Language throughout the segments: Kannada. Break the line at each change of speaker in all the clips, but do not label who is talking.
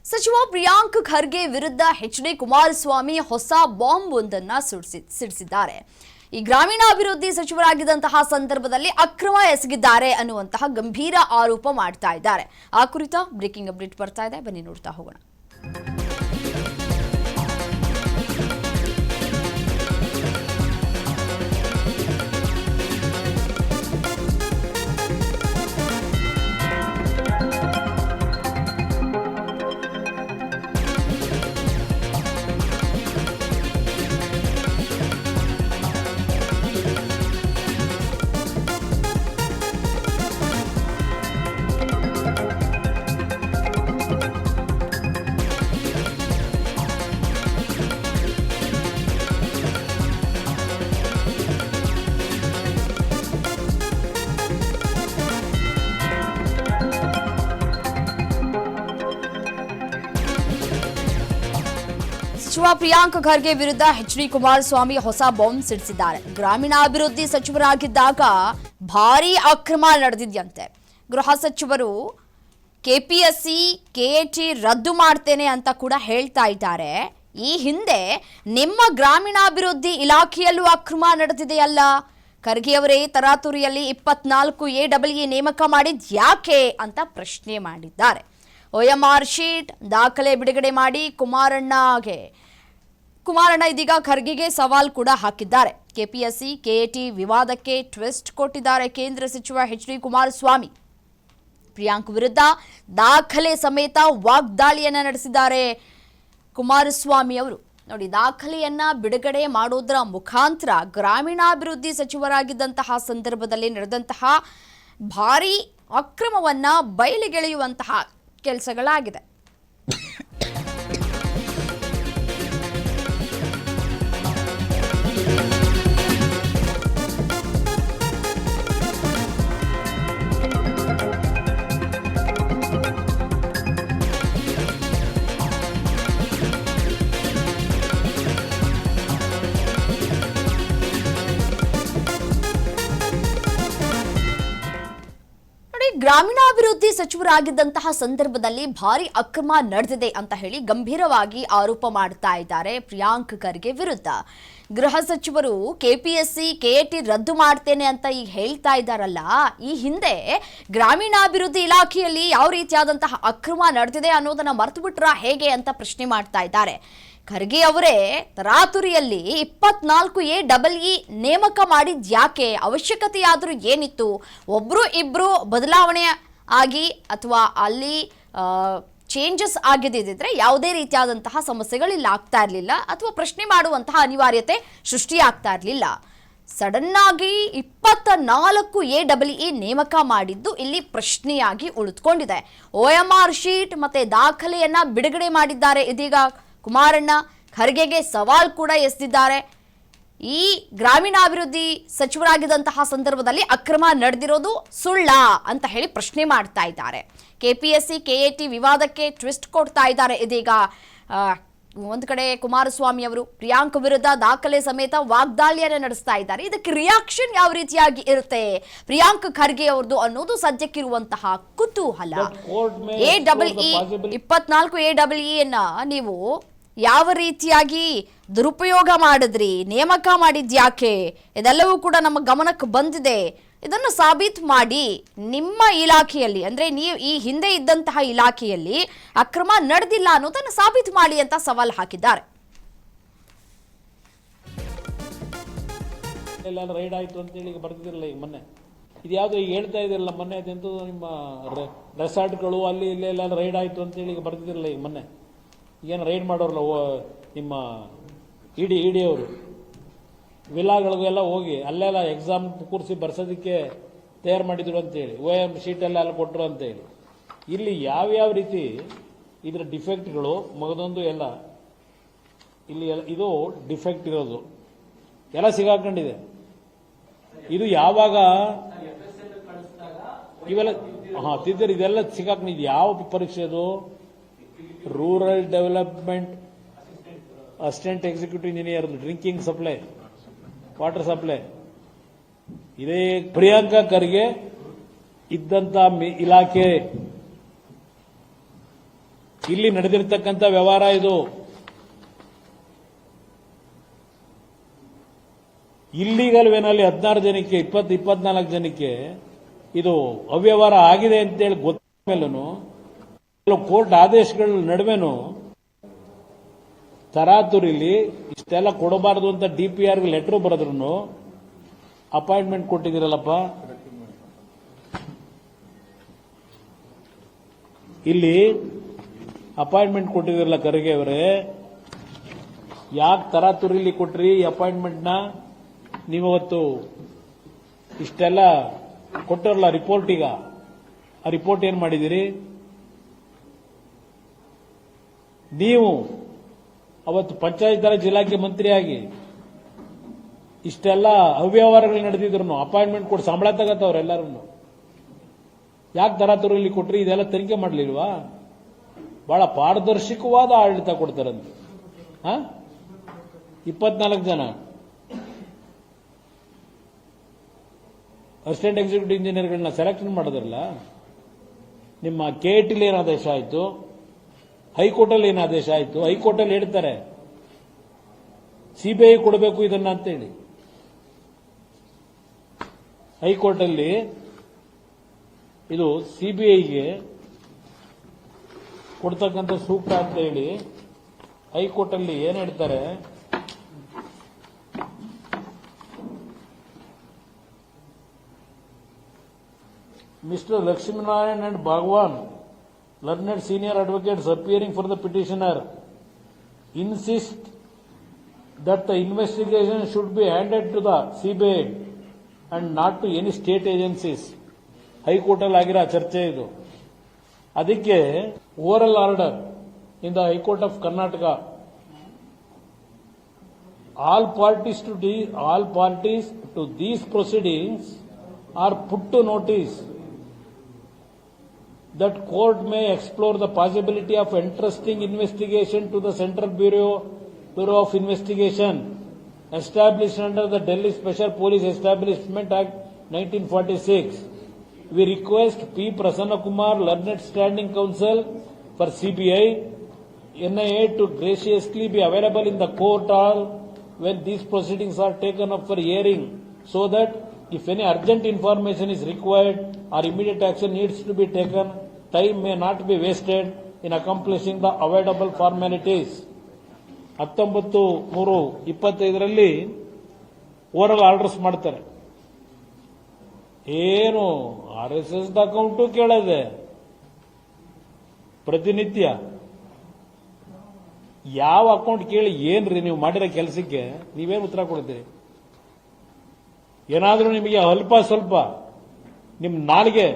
ಸಚಿವ ಪ್ರಿಯಾಂಕ್ ಖರ್ಗೆ ವಿರುದ್ಧ ಎಚ್.ಡಿ. ಕುಮಾರಸ್ವಾಮಿ ಹೊಸ ಬಾಂಬ್ ಒಂದನ್ನು ಸಿಡಿಸಿದ್ದಾರೆ. ಈ ಗ್ರಾಮೀಣಾಭಿವೃದ್ಧಿ ಸಚಿವರಾಗಿದ್ದಂತಹ ಸಂದರ್ಭದಲ್ಲಿ ಅಕ್ರಮ ಎಸಗಿದ್ದಾರೆ ಅನ್ನುವಂತಹ ಗಂಭೀರ ಆರೋಪ ಮಾಡ್ತಾ ಇದ್ದಾರೆ. ಆ ಕುರಿತ ಬ್ರೇಕಿಂಗ್ ಅಪ್ಡೇಟ್ ಬರ್ತಾ ಇದೆ, ಬನ್ನಿ ನೋಡ್ತಾ ಹೋಗೋಣ. ಸಚಿವ ಪ್ರಿಯಾಂಕ್ ಖರ್ಗೆ ವಿರುದ್ಧ ಎಚ್.ಡಿ. ಕುಮಾರಸ್ವಾಮಿ ಹೊಸ ಬಾಂಬ್ ಸಿಡಿಸಿದ್ದಾರೆ. ಗ್ರಾಮೀಣಾಭಿವೃದ್ಧಿ ಸಚಿವರಾಗಿದ್ದಾಗ ಭಾರೀ ಅಕ್ರಮ ನಡೆದಿದ್ಯಂತೆ. ಗೃಹ ಸಚಿವರು ಕೆಪಿಎಸ್ಸಿ ಕೆಎಟಿ ರದ್ದು ಮಾಡ್ತೇನೆ ಅಂತ ಕೂಡ ಹೇಳ್ತಾ ಇದ್ದಾರೆ. ಈ ಹಿಂದೆ ನಿಮ್ಮ ಗ್ರಾಮೀಣಾಭಿವೃದ್ಧಿ ಇಲಾಖೆಯಲ್ಲೂ ಅಕ್ರಮ ನಡೆದಿದೆಯಲ್ಲ, ಖರ್ಗೆ ಅವರೇ ತರಾತುರಿಯಲ್ಲಿ 24AEE ನೇಮಕ ಮಾಡಿದ್ ಯಾಕೆ ಅಂತ ಪ್ರಶ್ನೆ ಮಾಡಿದ್ದಾರೆ. OMR ಶೀಟ್ ದಾಖಲೆ ಬಿಡುಗಡೆ ಮಾಡಿ ಕುಮಾರಣ್ಣ ಇದೀಗ ಖರ್ಗೆಗೆ ಸವಾಲ್ ಕೂಡ ಹಾಕಿದ್ದಾರೆ. ಕೆಪಿಎಸ್ಸಿ ಕೆಎಟಿ ವಿವಾದಕ್ಕೆ ಟ್ವಿಸ್ಟ್ ಕೊಟ್ಟಿದ್ದಾರೆ ಕೇಂದ್ರ ಸಚಿವ ಎಚ್.ಡಿ. ಕುಮಾರಸ್ವಾಮಿ. ಪ್ರಿಯಾಂಕ್ ವಿರುದ್ಧ ದಾಖಲೆ ಸಮೇತ ವಾಗ್ದಾಳಿಯನ್ನ ನಡೆಸಿದ್ದಾರೆ ಕುಮಾರಸ್ವಾಮಿ ಅವರು. ನೋಡಿ, ದಾಖಲೆಯನ್ನ ಬಿಡುಗಡೆ ಮಾಡೋದ್ರ ಮುಖಾಂತರ ಗ್ರಾಮೀಣಾಭಿವೃದ್ಧಿ ಸಚಿವರಾಗಿದ್ದಂತಹ ಸಂದರ್ಭದಲ್ಲಿ ನಡೆದಂತಹ ಭಾರೀ ಅಕ್ರಮವನ್ನ ಬಯಲಿಗೆಳೆಯುವಂತಹ ಕೆಲಸಗಳಾಗಿದೆ. ಗ್ರಾಮೀಣಾಭಿವೃದ್ಧಿ ಸಚಿವರಾಗಿದ್ದಂತಹ ಸಂದರ್ಭದಲ್ಲಿ ಭಾರಿ ಅಕ್ರಮ ನಡೆದಿದೆ ಅಂತ ಹೇಳಿ ಗಂಭೀರವಾಗಿ ಆರೋಪ ಮಾಡ್ತಾ ಇದ್ದಾರೆ ಪ್ರಿಯಾಂಕ್ ಖರ್ಗೆ ವಿರುದ್ಧ. ಗೃಹ ಸಚಿವರು ಕೆಪಿಎಸ್ಸಿ ಕೆಎಟಿ ರದ್ದು ಮಾಡ್ತೇನೆ ಅಂತ ಈಗ ಹೇಳ್ತಾ ಇದ್ದಾರಲ್ಲ, ಈ ಹಿಂದೆ ಗ್ರಾಮೀಣಾಭಿವೃದ್ಧಿ ಇಲಾಖೆಯಲ್ಲಿ ಯಾವ ರೀತಿಯಾದಂತಹ ಅಕ್ರಮ ನಡೆದಿದೆ ಅನ್ನೋದನ್ನ ಮರೆತು ಬಿಟ್ರಾ ಹೇಗೆ ಅಂತ ಪ್ರಶ್ನೆ ಮಾಡ್ತಾ ಇದ್ದಾರೆ. ಖರ್ಗೆ ಅವರೇ ತರಾತುರಿಯಲ್ಲಿ 24AEE ನೇಮಕ ಮಾಡಿದ್ ಯಾಕೆ, ಅವಶ್ಯಕತೆಯಾದರೂ ಏನಿತ್ತು? ಒಬ್ರು ಇಬ್ರು ಬದಲಾವಣೆ ಆಗಿ ಅಥವಾ ಅಲ್ಲಿ ಚೇಂಜಸ್ ಆಗಿದ್ದಿದ್ರೆ ಯಾವುದೇ ರೀತಿಯಾದಂತಹ ಸಮಸ್ಯೆಗಳಿಲ್ಲ ಆಗ್ತಾ ಇರಲಿಲ್ಲ, ಅಥವಾ ಪ್ರಶ್ನೆ ಮಾಡುವಂತಹ ಅನಿವಾರ್ಯತೆ ಸೃಷ್ಟಿಯಾಗ್ತಾ ಇರಲಿಲ್ಲ. ಸಡನ್ ಆಗಿ 24AEE ನೇಮಕ ಮಾಡಿದ್ದು ಇಲ್ಲಿ ಪ್ರಶ್ನೆಯಾಗಿ ಉಳಿದುಕೊಂಡಿದೆ. OMR ಶೀಟ್ ಮತ್ತೆ ದಾಖಲೆಯನ್ನ ಬಿಡುಗಡೆ ಮಾಡಿದ್ದಾರೆ. ಇದೀಗ ಕುಮಾರಣ್ಣ ಖರ್ಗೆಗೆ ಸವಾಲ್ ಕೂಡ ಎಸೆದಿದ್ದಾರೆ. ಈ ಗ್ರಾಮೀಣಾಭಿವೃದ್ಧಿ ಸಚಿವರಾಗಿದ್ದಂತಹ ಸಂದರ್ಭದಲ್ಲಿ ಅಕ್ರಮ ನಡೆದಿರೋದು ಸುಳ್ಳ ಅಂತ ಹೇಳಿ ಪ್ರಶ್ನೆ ಮಾಡ್ತಾ ಇದ್ದಾರೆ. ಕೆಪಿಎಸ್ಸಿ ಕೆಎಟಿ ವಿವಾದಕ್ಕೆ ಟ್ವಿಸ್ಟ್ ಕೊಡ್ತಾ ಇದ್ದಾರೆ. ಇದೀಗ ಒಂದು ಕಡೆ ಕುಮಾರಸ್ವಾಮಿ ಅವರು ಪ್ರಿಯಾಂಕ್ ವಿರುದ್ಧ ದಾಖಲೆ ಸಮೇತ ವಾಗ್ದಾಳಿಯನ್ನು ನಡೆಸ್ತಾ ಇದ್ದಾರೆ. ಇದಕ್ಕೆ ರಿಯಾಕ್ಷನ್ ಯಾವ ರೀತಿಯಾಗಿ ಇರುತ್ತೆ ಪ್ರಿಯಾಂಕ್ ಖರ್ಗೆ ಅವ್ರದ್ದು ಅನ್ನೋದು ಸದ್ಯಕ್ಕಿರುವಂತಹ ಕುತೂಹಲ. 24AEE ನೀವು ಯಾವ ರೀತಿಯಾಗಿ ದುರುಪಯೋಗ ಮಾಡಿದ್ರಿ, ನೇಮಕ ಮಾಡಿದ್ಯಾಕೆ, ಇದೆಲ್ಲವೂ ಕೂಡ ನಮ್ಮ ಗಮನಕ್ಕೆ ಬಂದಿದೆ. ಇದನ್ನು ಸಾಬೀತು ಮಾಡಿ ನಿಮ್ಮ ಇಲಾಖೆಯಲ್ಲಿ, ಅಂದ್ರೆ ನೀವು ಈ ಹಿಂದೆ ಇದ್ದಂತಹ ಇಲಾಖೆಯಲ್ಲಿ ಅಕ್ರಮ ನಡೆದಿಲ್ಲ ಅನ್ನೋದನ್ನು ಸಾಬೀತು ಮಾಡಿ ಅಂತ ಸವಾಲ್ ಹಾಕಿದ್ದಾರೆ.
ರೈಡ್ ಆಯ್ತು ಅಂತ ಹೇಳಿ ಬರ್ತಿದಿರಲ್ಲ ಈಗ ಮೊನ್ನೆ, ಇದು ಯಾವ್ದು ಈಗ ಹೇಳ್ತಾ ಇದಿರಲ್ಲ ಮೊನ್ನೆ, ಅದೆಂತೂ ನಿಮ್ಮ ರೆಸಾರ್ಟ್ಗಳು ಅಲ್ಲಿ ಇಲ್ಲೆಲ್ಲ ರೈಡ್ ಆಯ್ತು ಅಂತ ಹೇಳಿ ಬರ್ತಿದಿರಲ್ಲ ಈಗ ಮೊನ್ನೆ. ಏನು ರೈಡ್ ಮಾಡೋರಲ್ಲ ನಿಮ್ಮ ಇಡಿ ಅವರು ವಿಲಾಗಳಿಗೆಲ್ಲ ಹೋಗಿ ಅಲ್ಲೆಲ್ಲ ಎಕ್ಸಾಮ್ ಕೂರಿಸಿ ಬರ್ಸೋದಕ್ಕೆ ತಯಾರು ಮಾಡಿದ್ರು ಅಂತೇಳಿ, OM ಶೀಟೆಲ್ಲ ಅಲ್ಲಿ ಕೊಟ್ಟರು ಅಂತೇಳಿ. ಇಲ್ಲಿ ಯಾವ್ಯಾವ ರೀತಿ ಇದರ ಡಿಫೆಕ್ಟ್ಗಳು ಮಗದೊಂದು ಎಲ್ಲ ಇಲ್ಲಿ ಇದು ಡಿಫೆಕ್ಟ್ ಇರೋದು ಎಲ್ಲ ಸಿಗಾಕೊಂಡಿದೆ. ಇದು ಯಾವಾಗ ಇವೆಲ್ಲ ತಿದ್ದರೆ ಇದೆಲ್ಲ ಸಿಗಾಕೊಂಡಿದೆ. ಯಾವ ಪರೀಕ್ಷೆ ಅದು? Rural development assistant executive engineer, drinking supply, water supply. ಇದೇ ಪ್ರಿಯಾಂಕಾ ಖರ್ಗೆ ಇದ್ದಂತ ಇಲಾಖೆ ಇಲ್ಲಿ ನಡೆದಿರ್ತಕ್ಕಂಥ ವ್ಯವಹಾರ ಇದು. ಇಲ್ಲಿಗಲ್ ವೇನಲ್ಲಿ 16 ಜನಕ್ಕೆ 24 ಜನಕ್ಕೆ ಇದು ಅವ್ಯವಹಾರ ಆಗಿದೆ ಅಂತೇಳಿ ಗೊತ್ತಾದ ಮೇಲೂ ಕೋರ್ಟ್ ಆದೇಶಗಳ ನಡುವೆನೂ ತರಾತುರಿಲಿ ಇಷ್ಟೆಲ್ಲ ಕೊಡಬಾರದು ಅಂತ DPR ಲೆಟರ್ ಬರೆದ್ರು ಅಪಾಯಿಂಟ್ಮೆಂಟ್ ಕೊಟ್ಟಿದ್ದೀರಲ್ಲಪ್ಪ. ಇಲ್ಲಿ ಅಪಾಯಿಂಟ್ಮೆಂಟ್ ಕೊಟ್ಟಿದ್ದೀರಲ್ಲ ಖರ್ಗೆ ಅವರೇ, ಯಾಕೆ ತರಾತುರಿಲಿ ಕೊಟ್ರಿ ಈ ಅಪಾಯಿಂಟ್ಮೆಂಟ್ನ? ನೀವತ್ತು ಇಷ್ಟೆಲ್ಲ ಕೊಟ್ಟರಲ್ಲ ರಿಪೋರ್ಟ್, ಈಗ ಆ ರಿಪೋರ್ಟ್ ಏನ್ ಮಾಡಿದಿರಿ? ನೀವು ಅವತ್ತು ಪಂಚಾಯತ್ ರಾಜ್ ಇಲಾಖೆ ಮಂತ್ರಿಯಾಗಿ ಇಷ್ಟೆಲ್ಲ ಅವ್ಯವಹಾರಗಳು ನಡೆದಿದ್ರು ಅಪಾಯಿಂಟ್ಮೆಂಟ್ ಕೊಟ್ಟು ಸಂಬಳ ತಗತ್ತವ್ರೆಲ್ಲರನ್ನು ಯಾಕೆ ತರಾತುರಿಲಿ ಕೊಟ್ರಿ? ಇದೆಲ್ಲ ತನಿಖೆ ಮಾಡಲಿಲ್ವಾ? ಬಹಳ ಪಾರದರ್ಶಕವಾದ ಆಡಳಿತ ಕೊಡ್ತಾರಂತೆ. 24 ಜನ ಅಸಿಸ್ಟೆಂಟ್ ಎಕ್ಸಿಕ್ಯೂಟಿವ್ ಇಂಜಿನಿಯರ್ಗಳನ್ನ ಸೆಲೆಕ್ಷನ್ ಮಾಡೋದ್ರಲ್ಲ. ನಿಮ್ಮ KIT ಏನು ಆದೇಶ ಆಯಿತು, ಹೈಕೋರ್ಟಲ್ಲಿ ಏನು ಆದೇಶ ಆಯಿತು? ಹೈಕೋರ್ಟಲ್ಲಿ ಹೇಳ್ತಾರೆ CBI ಕೊಡಬೇಕು ಇದನ್ನ ಅಂತೇಳಿ. ಹೈಕೋರ್ಟಲ್ಲಿ ಇದು CBIಗೆ ಕೊಡ್ತಕ್ಕಂಥ ಸೂಕ್ತ ಅಂತ ಹೇಳಿ ಹೈಕೋರ್ಟಲ್ಲಿ ಏನ್ ಹೇಳ್ತಾರೆ? Mr. Lakshminarayan and Bhagwan, learned senior advocates appearing for the petitioner, insist that the investigation should be handed to the CBI and not to any state agencies. ಹೈಕೋರ್ಟಲ್ಲಿ ಆಗಿರೋ ಚರ್ಚೆ ಇದು. ಅದಕ್ಕೆ oral order in the high court of Karnataka, all parties to these proceedings are put to notice that court may explore the possibility of entrusting investigation to the Central Bureau of Investigation established under the Delhi Special Police Establishment Act 1946. We request P. Prasanna Kumar, Learned Standing Counsel for CBI, NIA to graciously be available in the court hall when these proceedings are taken up for hearing, so that if any urgent information is required or immediate action needs to be taken, time may not be wasted in accomplishing the avoidable formalities. 19/3/25 oral orders ಮಾಡ್ತಾರೆ. ಏನು RSS ಅಕೌಂಟು ಕೇಳದೆ ಪ್ರತಿನಿತ್ಯ ಯಾವ ಅಕೌಂಟ್ ಕೇಳಿ ಏನ್ರಿ ನೀವು ಮಾಡಿರೋ ಕೆಲಸಕ್ಕೆ ನೀವೇನು ಉತ್ತರ ಕೊಡ್ತೀರಿ? ಏನಾದರೂ ನಿಮಗೆ ಅಲ್ಪ ಸ್ವಲ್ಪ ನಿಮ್ಮ ನಾಲಿಗೆ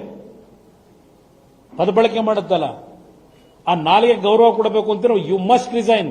ಪದಬಳಕೆ ಮಾಡುತ್ತಲ್ಲ, ಆ ನಾಲಿಗೆ ಗೌರವ ಕೊಡಬೇಕು ಅಂತ ಯು ಮಸ್ಟ್ ರಿಸೈನ್.